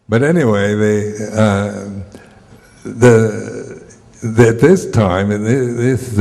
But anyway, at this time, in this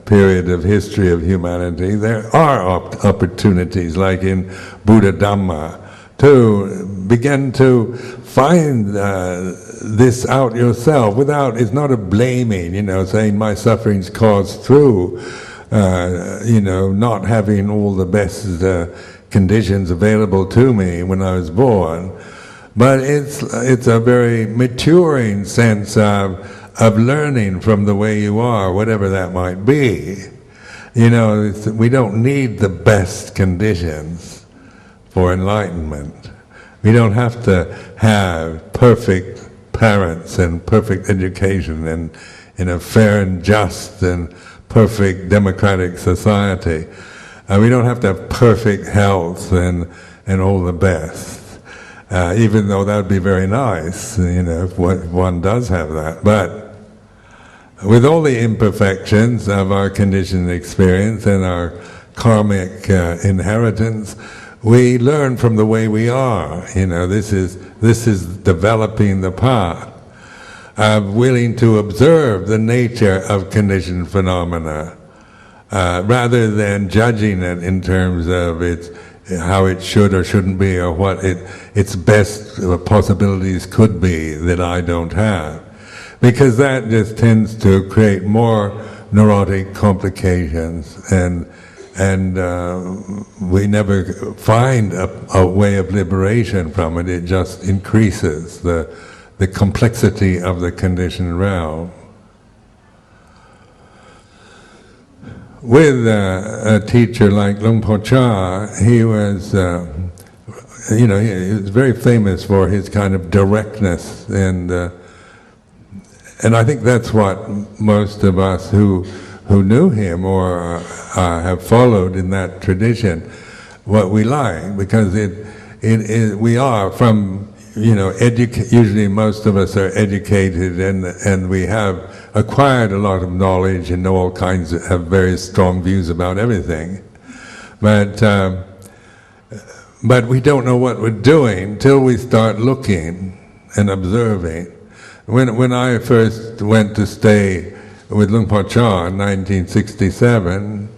period of history of humanity, there are opportunities, like in Buddha Dhamma, to begin to find this out yourself without, it's not a blaming, saying my suffering's caused through, not having all the best conditions available to me when I was born. But it's a very maturing sense of learning from the way you are, whatever that might be. We don't need the best conditions for enlightenment. We don't have to have perfect parents and perfect education and in a fair and just and perfect democratic society. We don't have to have perfect health and all the best, even though that would be very nice, if one does have that. But with all the imperfections of our conditioned experience and our karmic inheritance, we learn from the way we are. This is developing the path of willing to observe the nature of conditioned phenomena, rather than judging it in terms of how it should or shouldn't be, or what its best possibilities could be that I don't have. Because that just tends to create more neurotic complications, and we never find a way of liberation from it. It just increases the complexity of the conditioned realm. With a teacher like Luang Por Chah, he was, he was very famous for his kind of directness, and I think that's what most of us who knew him or have followed in that tradition, what we like, because we are from, usually most of us are educated and we have acquired a lot of knowledge and know all kinds have very strong views about everything. But we don't know what we're doing till we start looking and observing. When I first went to stay with Luang Por Chah in 1967,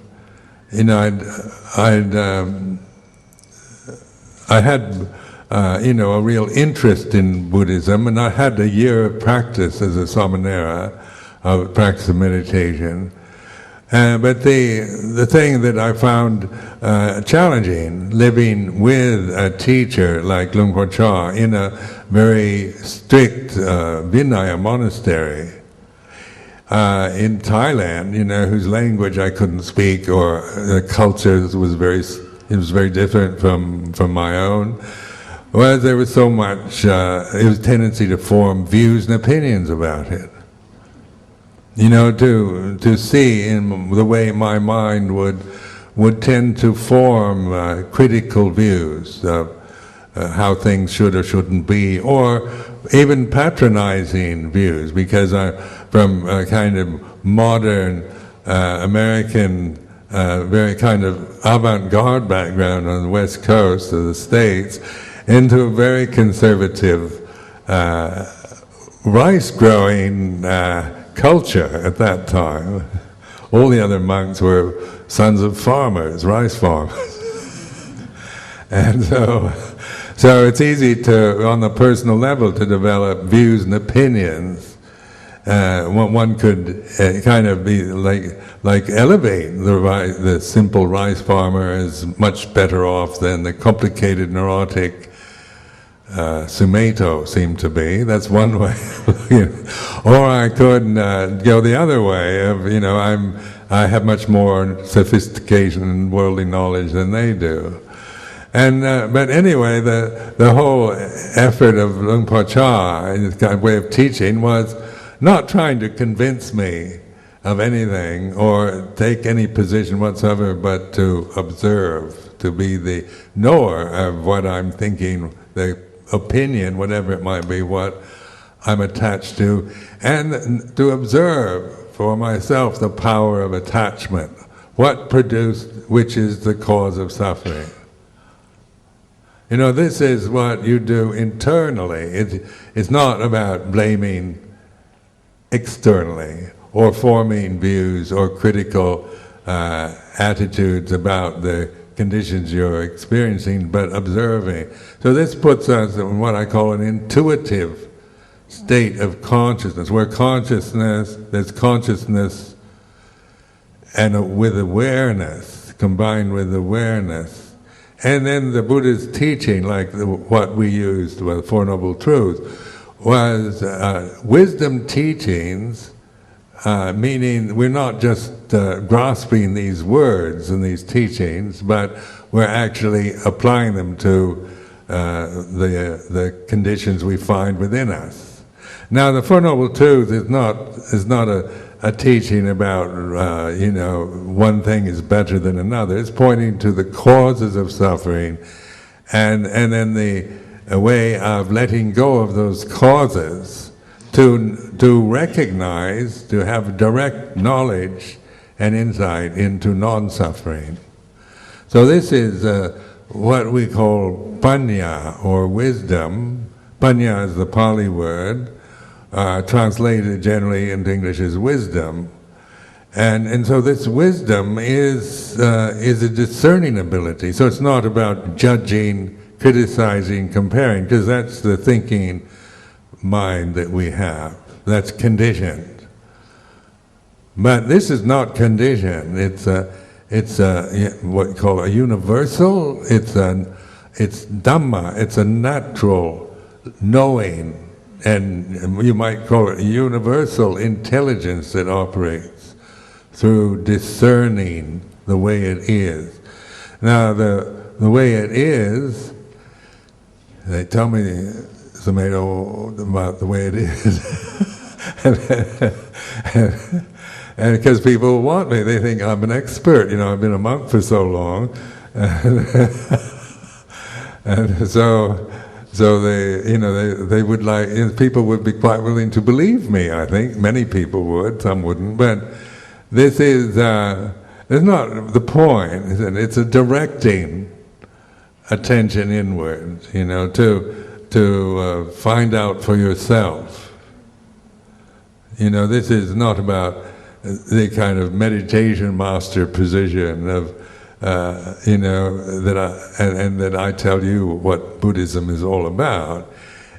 I had a real interest in Buddhism, and I had a year of practice as a samanera, of practice of meditation. But the thing that I found challenging, living with a teacher like Luang Por Chah in a very strict Vinaya monastery in Thailand, whose language I couldn't speak, or the culture was very different from my own. Well, there was so much, it was a tendency to form views and opinions about it. To see in the way my mind would tend to form critical views of how things should or shouldn't be, or even patronizing views, because from a kind of modern American, very kind of avant-garde background on the West Coast of the States, into a very conservative rice-growing culture at that time. All the other monks were sons of farmers, rice farmers. And so it's easy to, on the personal level, to develop views and opinions. One could kind of be like elevate the simple rice farmer as much better off than the complicated, neurotic Sumedho seemed to be. That's one way. Or I could go the other way of, I have much more sophistication and worldly knowledge than they do. And but anyway, the whole effort of Luang Por Chah, his kind of way of teaching, was not trying to convince me of anything or take any position whatsoever, but to observe, to be the knower of what I'm thinking, the opinion, whatever it might be, what I'm attached to, and to observe for myself the power of attachment, which is the cause of suffering. This is what you do internally. It's not about blaming externally or forming views or critical attitudes about the conditions you're experiencing, but observing. So this puts us in what I call an intuitive state of consciousness, where there's consciousness and with awareness, combined with awareness. And then the Buddha's teaching, like what we used with the Four Noble Truths, was wisdom teachings, meaning we're not just grasping these words and these teachings, but we're actually applying them to the conditions we find within us. Now, the Four Noble Truths is not a teaching about one thing is better than another. It's pointing to the causes of suffering, and then a way of letting go of those causes to recognize, to have direct knowledge and insight into non-suffering. So this is what we call panya, or wisdom. Panya is the Pali word, translated generally into English as wisdom. And so this wisdom is a discerning ability. So it's not about judging, criticizing, comparing, because that's the thinking mind that we have. That's conditioned. But this is not conditioned. It's what you call a universal. It's Dhamma. It's a natural knowing, and you might call it a universal intelligence that operates through discerning the way it is. Now, the way it is, they tell me, Sumedho, about the way it is. And because people want me, they think I'm an expert. I've been a monk for so long. And so they would like, people would be quite willing to believe me, I think. Many people would, some wouldn't. But this is, it's not the point, it's a directing attention inward, to find out for yourself. This is not about the kind of meditation master position of, that I tell you what Buddhism is all about.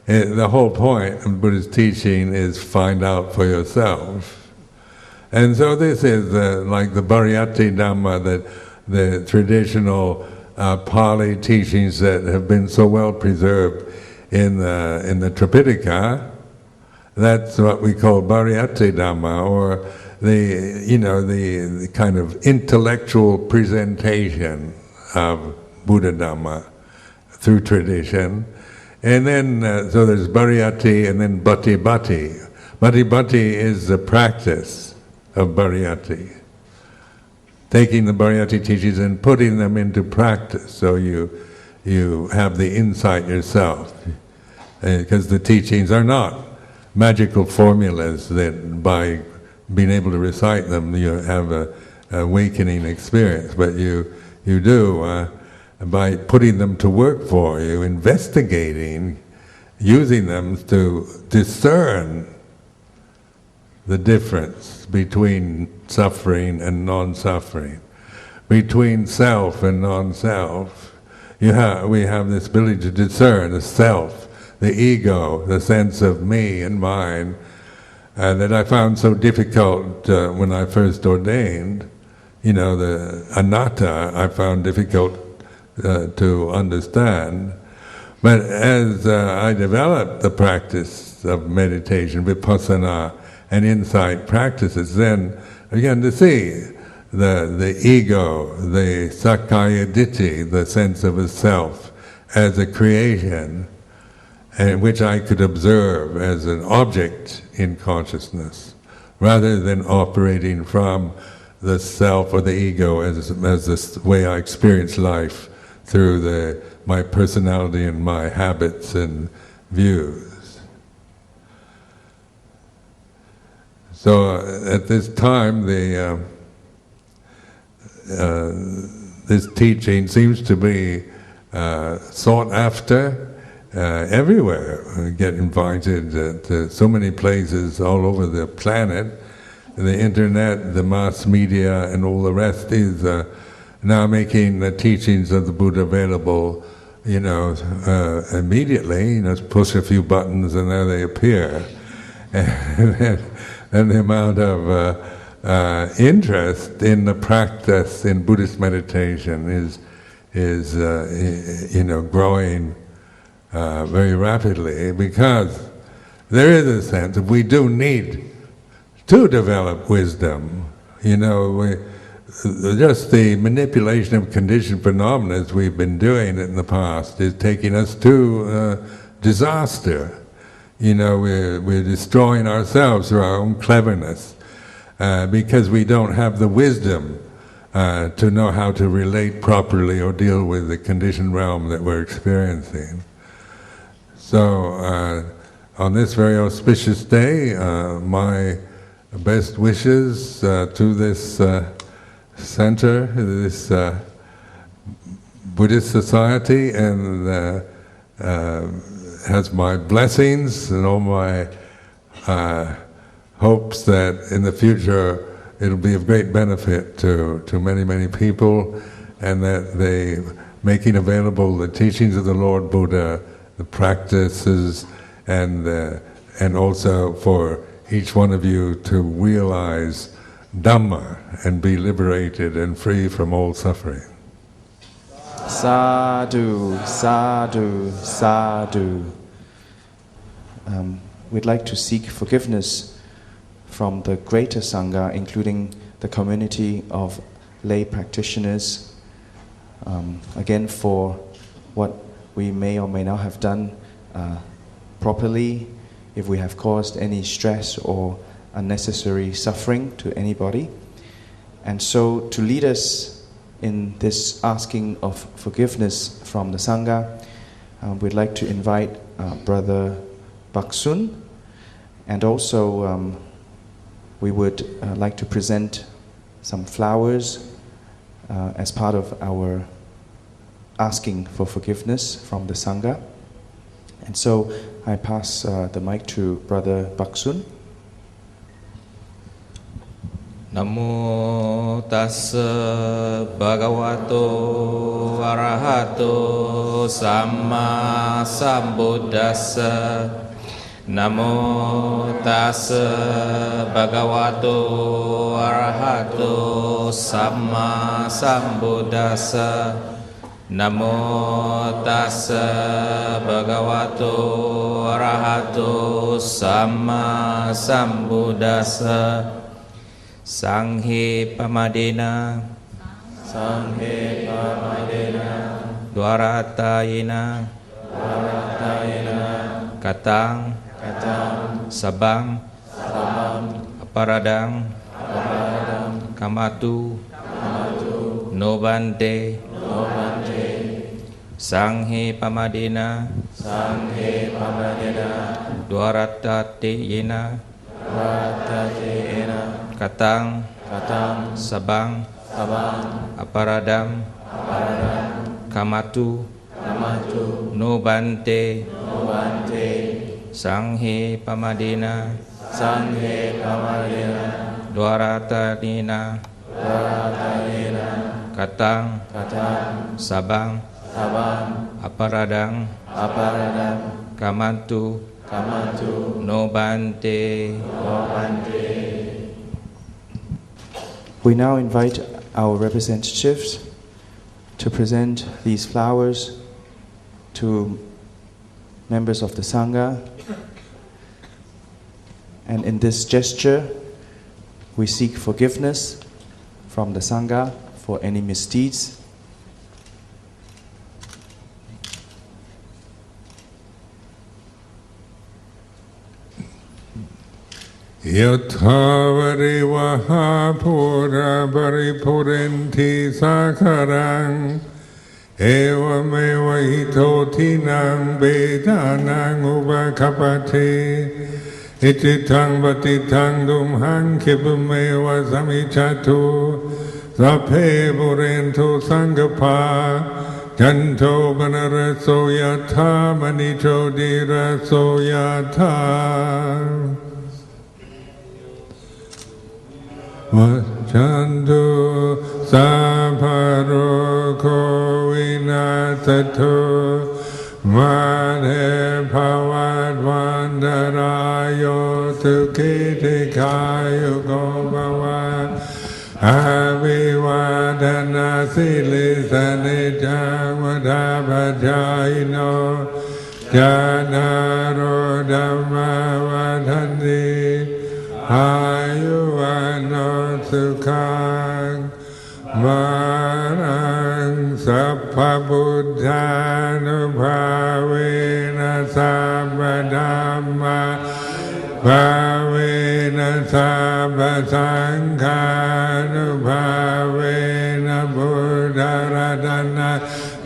The whole point of Buddha's teaching is find out for yourself. And so this is like the Pariyatti Dhamma, the traditional Pali teachings that have been so well preserved in the Tripitaka. That's what we call Pariyatti Dhamma, or the kind of intellectual presentation of Buddha Dhamma through tradition. And then, so there's Pariyatti and then Bhati-bhati. Bhati-bhati is the practice of Pariyatti. Taking the Pariyatti teachings and putting them into practice, so you have the insight yourself. Because the teachings are not magical formulas that by being able to recite them you have a awakening experience, but you do by putting them to work for you, investigating, using them to discern the difference between suffering and non-suffering, between self and non-self. We have this ability to discern the self, the ego, the sense of me and mine, that I found so difficult when I first ordained. The anatta I found difficult to understand. But as I developed the practice of meditation, vipassana, and insight practices, then I began to see the ego, the sakkaya ditthi, the sense of a self, as a creation, and which I could observe as an object in consciousness, rather than operating from the self or the ego as the way I experience life through my personality and my habits and views. So at this time, this teaching seems to be sought after everywhere. We get invited to so many places all over the planet. The internet, the mass media, and all the rest is now making the teachings of the Buddha available, immediately. Push a few buttons and there they appear. And the amount of interest in the practice in Buddhist meditation is growing very rapidly, because there is a sense that we do need to develop wisdom. Just the manipulation of conditioned phenomena as we've been doing in the past is taking us to disaster. We're destroying ourselves through our own cleverness because we don't have the wisdom to know how to relate properly or deal with the conditioned realm that we're experiencing. So on this very auspicious day, my best wishes to this center, this Buddhist society, and has my blessings and all my hopes that in the future it'll be of great benefit to many, many people, and that they making available the teachings of the Lord Buddha, the practices, and also for each one of you to realize Dhamma and be liberated and free from all suffering. Sadhu, sadhu, sadhu. We'd like to seek forgiveness from the greater Sangha, including the community of lay practitioners, again for what we may or may not have done properly, if we have caused any stress or unnecessary suffering to anybody. And so to lead us in this asking of forgiveness from the Sangha, we'd like to invite Brother Baksun, and also we would like to present some flowers as part of our asking for forgiveness from the Sangha. And so I pass the mic to Brother Baksun. Namo tassa bhagavato arahato samma sambuddhassa. Namo tassa bhagavato arahato samma sambuddhassa. Namo tassa bhagavato arahato samma sambuddhassa. Sanghe pamadena, Sanghe pamadena, Dwaratayena, Dwaratayena, Katang, Katang, Sabang, Sabang, Aparadang, Aparadang, Kamatu, Kamatu, Nobante, Nobante, Sanghe pamadena, Sanghe pamadena, Dwaratayena, Dwaratayena, Katang, Katang, Sabang, Sabang, Aparadam, Aparadam, Kamatu, Kamatu, Nobante, Nobante, Sanghe pamadena, Sanghe pamadena, Dwaratayena, Dwaratayena, Katang, Katang, Sabang, Sabang, Aparadam, Aparadam, Kamatu, Kamatu, Nobante, Nobante. We now invite our representatives to present these flowers to members of the Sangha. And in this gesture, we seek forgiveness from the Sangha for any misdeeds. Yathavari vaha pura paripurenti sakarang evameva hitotinam vedanang uvakapati ititang vatitang dumhang kipameva samichatu sape purento sangapa จันโทปนรสโสยธามณิโชติรสโสยธาวัจจันตุสัพพะโรโควินาศตุมาเทภวัตวันตรายโยสุขิติขายุโกภวะอาภิวาทนาสิลิสนิจังวุฒาปัจจายโนจานาโรธัมมาวัฏันติอายุวันโนสุขังมารังสัพพพุทธานุภาเวนะสัพพธัมมาภาเวนะสัพพสังฆานุภาเวนะพุทธรัตนะ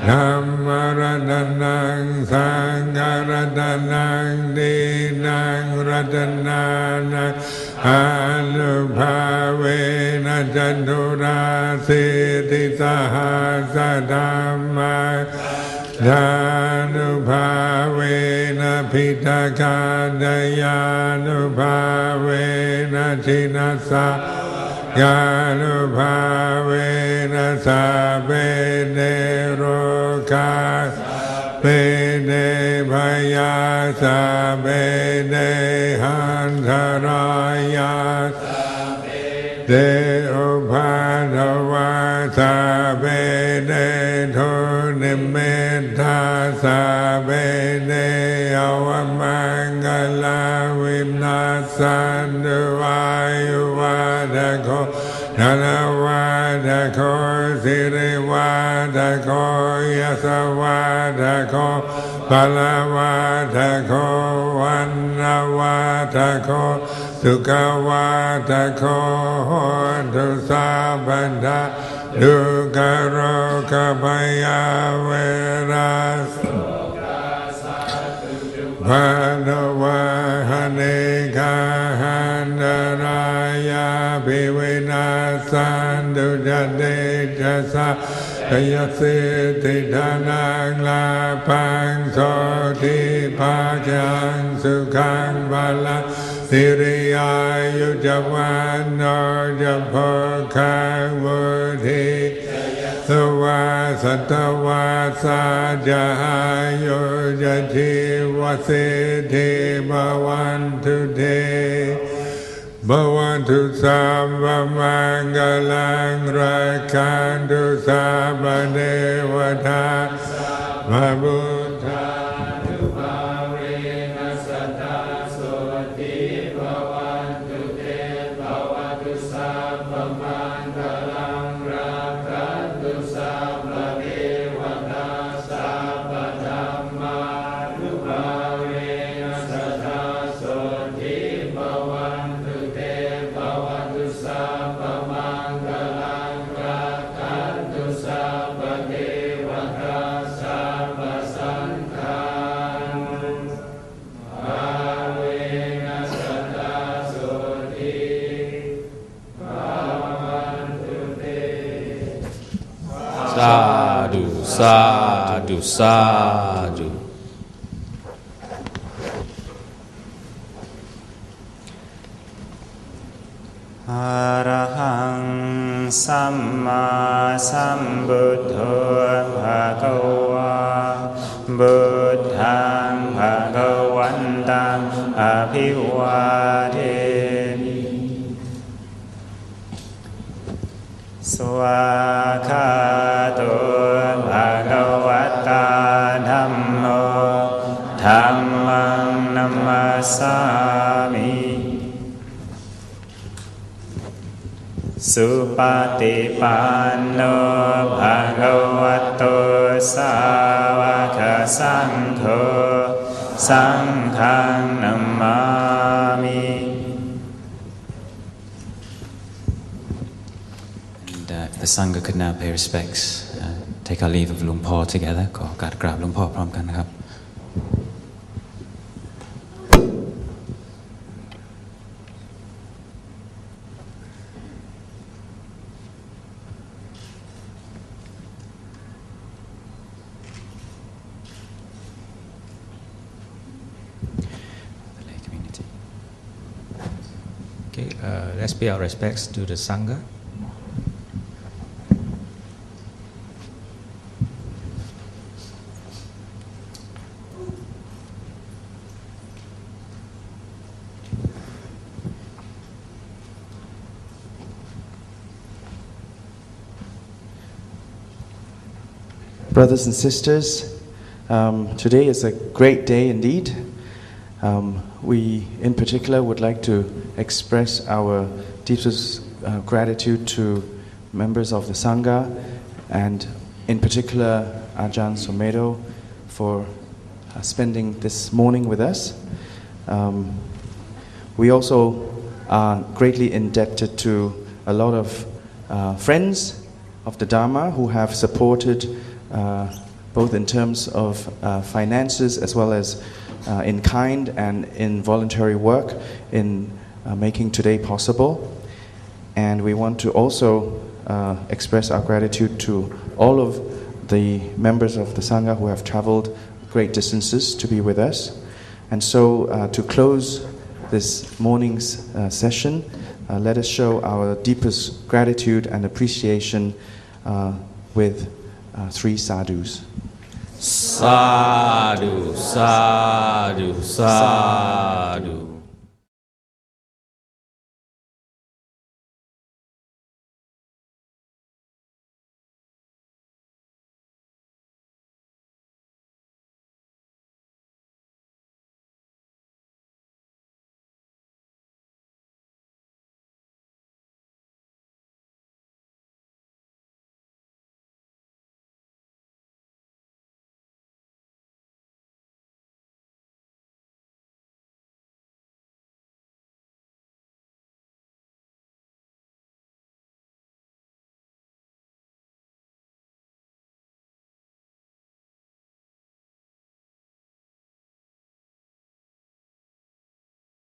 ธัมมรัตนังสังฆรัตนังดีนังรัตนานังอนุภาเวนะจันตุราสิติสหัสธัมมาญานุภาเวนะพิทาคาดายานุภาเวนะชินัสสะญานุภาเวนะสัพเพเนโรคาเปเนพยาสัพเพเนหันธรายาเตโอภาทวาสัพเพเนโทนิเมธาสัพเพเนอวมังกลาวินาสันตุวายุวัฏโคธนวัฏโคสิริวัฏโคยสวัฏโคพลวัฏโควันวัฏโคสุขวัฏโคโหตุสัพพันธะทุกขโรคภัยเวรัสภะวะหะเนกาหันตรายาภิวินาสันตุจเตจะสะพยสิติธานังลาภังโสทิภาคังสุขังบาลังสิริอายุจวันโนจะโภคังวุฒิสวาสัตวาสาจะอายุจะชีวสิทธิภวันตุเตภวันตุสัพพมังคลังรักขันตุสัพพเทวตาพระพุทธานุภาเวนัสสตาโสติภวันตุเตภวันตุสัพพมังคลังรักขันตุสัพพเทวตาสัพพธัมมานุภาเวนัสสตาโสติภวันตุเตภวันตุสัพพมังคลังรักขันตุสัพพเทวตาสัพพสังฆานุภาเวนัสสตาโสติภวันตุเตสาธุสาธุสาธุอะระหังสัมมาสัมพุทโธภะคะวาพุทธังภะคะวันตังอภิวาเทมิสวากขาโตภะคะวะตาธัมโมธัมมังนัมมัสสามิสุปฏิปันโนภะคะวะโตสาวกสังโฆสังฆังนัมมามิ The Sangha could now pay respects, take our leave of Luang Por together. ขอโอกาสกราบหลวงพ่อพร้อมกันนะครับ Okay, let's pay our respects to the Sangha. Brothers and sisters, today is a great day indeed. We, in particular, would like to express our deepest gratitude to members of the Sangha, and in particular, Ajahn Sumedho, for spending this morning with us. We also are greatly indebted to a lot of friends of the Dhamma who have supported both in terms of finances as well as in kind and in voluntary work in making today possible. And we want to also express our gratitude to all of the members of the Sangha who have traveled great distances to be with us. And so to close this morning's session, let us show our deepest gratitude and appreciation with 3 sadhus. Sadhu, sadhu, sadhu.